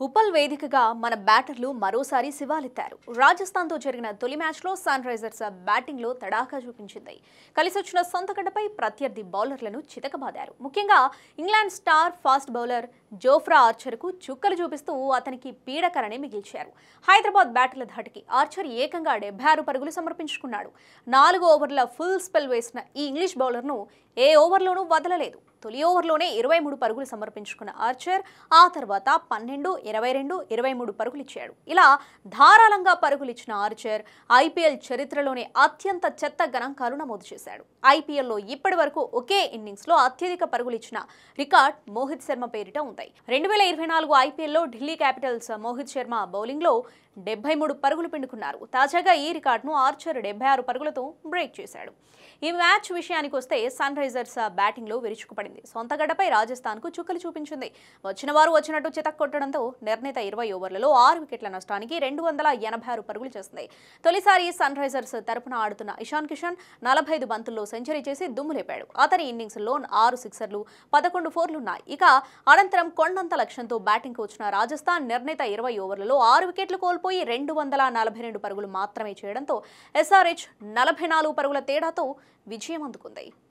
ఉపల్ వేదికగా మన బ్యాటర్లు మరోసారి శివాలెత్తారు. రాజస్థాన్తో జరిగిన తొలి మ్యాచ్లో సన్ రైజర్స్ బ్యాటింగ్లో తడాఖా చూపించింది. కలిసొచ్చిన సొంత గడ్డపై ప్రత్యర్థి బౌలర్లను చితకబాదారు. ముఖ్యంగా England star fast bowler Jofra ఆర్చర్కు చుక్కలు చూపిస్తూ అతనికి పీడకరనే మిగిల్చారు. హైదరాబాద్ బ్యాటర్ల ధాటికి ఆర్చర్ ఏకంగా 76 పరుగులు సమర్పించుకున్నాడు. 4 ఓవర్ల ఫుల్ స్పెల్ వేసిన ఈ ఇంగ్లీష్ బౌలర్ను ఏ ఓవర్లోనూ వదలలేదు. తొలి ఓవర్లోనే 23 పరుగులు సమర్పించుకున్న ఆర్చర్ ఆ తర్వాత 12, 22, 23 పరుగులిచ్చాడు. ఇలా ధారాళంగా పరుగులిచ్చిన ఆర్చర్ ఐపీఎల్ చరిత్రలోనే అత్యంత చెత్త గణాంకాలు నమోదు చేశాడు. ఐపీఎల్లో ఇప్పటి వరకు ఒకే ఇన్నింగ్స్లో అత్యధిక పరుగులిచ్చిన రికార్డ్ మోహిత్ శర్మ పేరిట ఉంది. 2024 ఐపీఎల్లో ఢిల్లీ క్యాపిటల్స్ మోహిత్ శర్మ బౌలింగ్లో 73 పరుగులు పిండుకున్నారు. తాజాగా ఈ రికార్డును ఆర్చర్ 76 పరుగులతో బ్రేక్ చేశాడు. ఈ మ్యాచ్ విషయానికి వస్తే సన్ రైజర్స్ బ్యాటింగ్లో విరుచుకుపడింది. సొంత గడ్డపై రాజస్థాన్కు చుక్కలు చూపించింది. వచ్చిన వారు వచ్చినట్టు చితక్కొట్టడంతో నిర్ణీత 20 ఓవర్లలో 6 వికెట్ల నష్టానికి 286 పరుగులు చేసింది. తొలిసారి సన్ రైజర్స్ తరపున ఆడుతున్న ఇషాన్ కిషన్ 45 బంతుల్లో సెంచరీ చేసి దుమ్ము లేపాడు. అతని ఇన్నింగ్స్లో 6 సిక్సర్లు, 11 ఫోర్లున్నాయి. ఇక అనంతరం కొండంత లక్ష్యంతో బ్యాటింగ్కు వచ్చిన రాజస్థాన్ నిర్ణీత 20 ఓవర్లలో 6 వికెట్లు కోల్పోయి 242 పరుగులు మాత్రమే చేయడంతో ఎస్ఆర్హెచ్ 44 పరుగుల తేడాతో విజయం అందుకుంది.